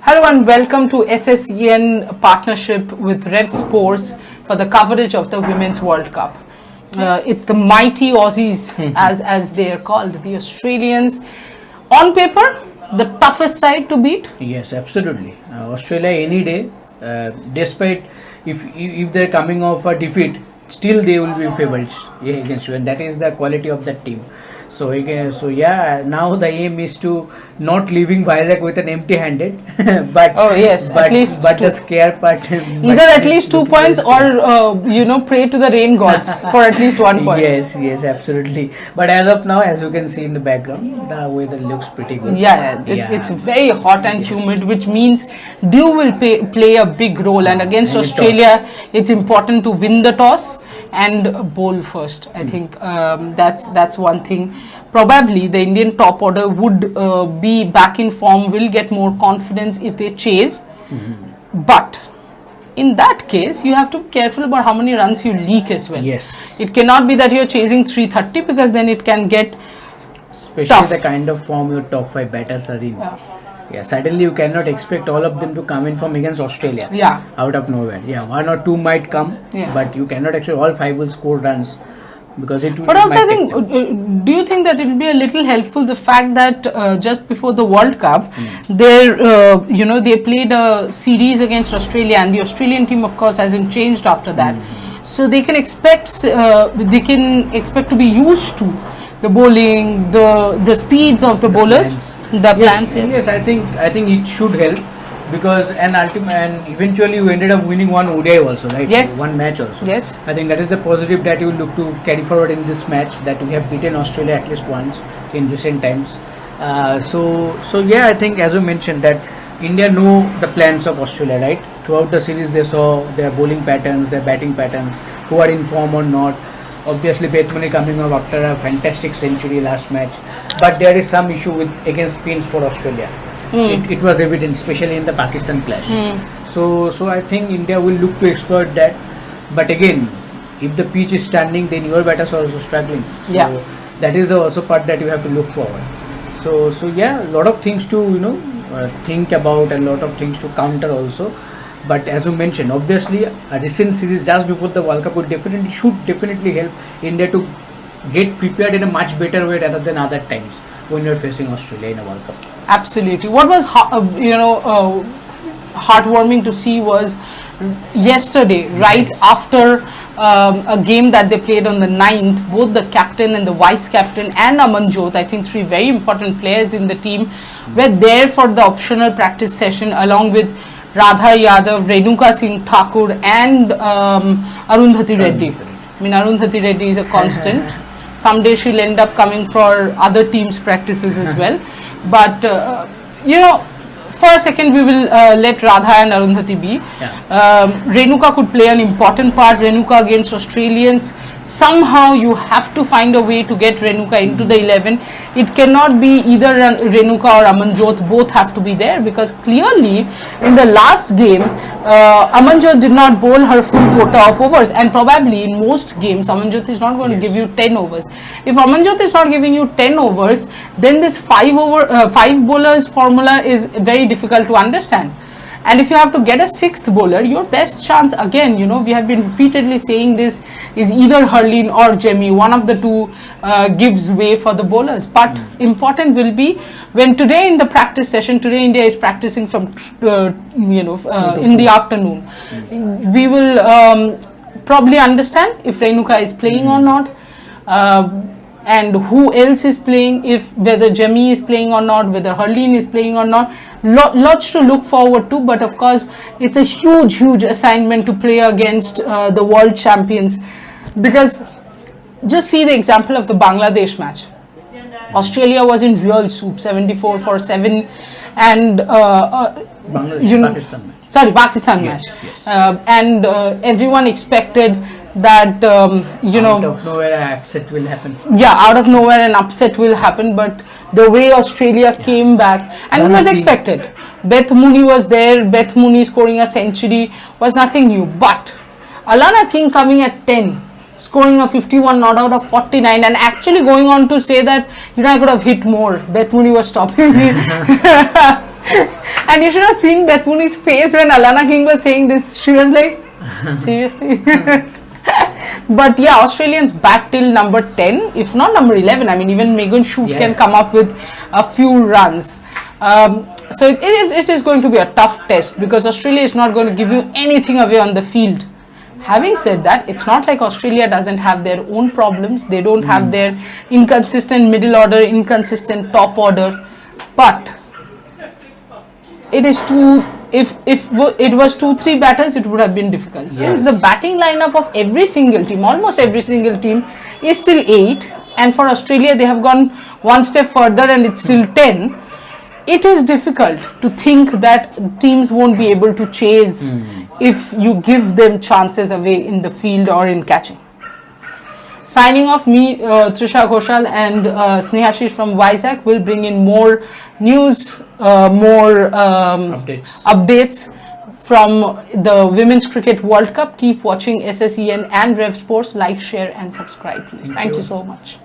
Hello and welcome to SSEN partnership with Rev Sports for the coverage of the Women's World Cup. It's the mighty Aussies as they are called, the Australians. On paper, the toughest side to beat? Yes, absolutely. Australia any day, despite if they're coming off a defeat, still they will be favorites against you, and that is the quality of that team. So again, now the aim is to not leaving Vizag with an empty-handed, but at least but the scare part. Either at least 2 points or pray to the rain gods for at least 1 point. Yes, absolutely. But as of now, as you can see in the background, the weather looks pretty good. It's very hot and humid, which means dew will play a big role. And against Australia, it's important to win the toss and bowl first. I think that's one thing. Probably the Indian top order would be back in form, will get more confidence if they chase. But in that case, you have to be careful about how many runs you leak as well. Yes. It cannot be that you're chasing 330, because then it can get especially tough. The kind of form your top 5 batters are in. Yeah, suddenly you cannot expect all of them to come in from against Australia. Out of nowhere. 1 or 2 might come, but you cannot expect all 5 will score runs. Because it but also I think, do you think that it will be a little helpful the fact that just before the World Cup, they played a series against Australia, and the Australian team of course hasn't changed after that, so they can expect to be used to the bowling, the speeds of the bowlers, plans. Yes, I think it should help. Because and eventually you ended up winning one ODI also, right? Yes. One match also. Yes. I think that is the positive that you look to carry forward in this match, that we have beaten Australia at least once in recent times. I think as you mentioned that India know the plans of Australia, right? Throughout the series they saw their bowling patterns, their batting patterns, who are in form or not. Obviously Beth Mooney coming up after a fantastic century last match, but there is some issue against spins for Australia. It was evident, especially in the Pakistan clash. So I think India will look to exploit that. But again, if the pitch is standing, then your batters are also struggling. So that is also part that you have to look forward. So a lot of things to think about, and a lot of things to counter also. But as you mentioned, obviously a recent series just before the World Cup should definitely help India to get prepared in a much better way rather than other times when you are facing Australia in a World Cup. Absolutely. What was heartwarming to see was yesterday, right after a game that they played on the 9th, both the captain and the vice captain and Amanjot, I think 3 very important players in the team, were there for the optional practice session along with Radha Yadav, Renuka Singh Thakur and Arundhati Reddy. I mean, Arundhati Reddy is a constant. Someday she'll end up coming for other teams' practices as well. But, for a second we will let Radha and Arundhati be. Renuka could play an important part. Renuka against Australians. Somehow you have to find a way to get Renuka into the 11. It cannot be either Renuka or Amanjot, both have to be there, because clearly in the last game Amanjot did not bowl her full quota of overs, and probably in most games Amanjot is not going to give you 10 overs. If Amanjot is not giving you 10 overs, then this 5 bowlers formula is very difficult to understand. And if you have to get a 6th bowler, your best chance, again, we have been repeatedly saying this, is either Hurleen or Jemmy. One of the two gives way for the bowlers. But important will be when today in the practice session, today India is practicing from, in the afternoon. We will probably understand if Renuka is playing or not. And who else is playing, whether Jemmy is playing or not, whether Hurleen is playing or not. Lots to look forward to, but of course it's a huge assignment to play against the world champions, because just see the example of the Bangladesh match. Australia was in real soup, 74 for 7, and Pakistan match. And everyone expected that out of nowhere an upset will happen. Out of nowhere an upset will happen, but the way Australia came back, and it was expected. Beth Mooney was there. Beth Mooney scoring a century was nothing new, but Alana King coming at 10, scoring a 51 not out of 49, and actually going on to say that I could have hit more. Beth Mooney was stopping me. And you should have seen Beth Mooney's face when Alana King was saying this. She was like, seriously? But yeah, Australians back till number 10, if not number 11. I mean, even Megan Shute can come up with a few runs. So it is going to be a tough test because Australia is not going to give you anything away on the field. Having said that, it's not like Australia doesn't have their own problems. They don't have their inconsistent middle order, inconsistent top order. But it is if it was 2-3 batters, it would have been difficult. Since the batting lineup of every single team, almost every single team, is still 8, and for Australia they have gone one step further and it's still 10. It is difficult to think that teams won't be able to chase if you give them chances away in the field or in catching. Signing off, me, Trisha Ghoshal and Snehashish from Vizag will bring in more news, more updates from the Women's Cricket World Cup. Keep watching SSEN and Rev Sports. Like, share and subscribe, please. Thank you so much.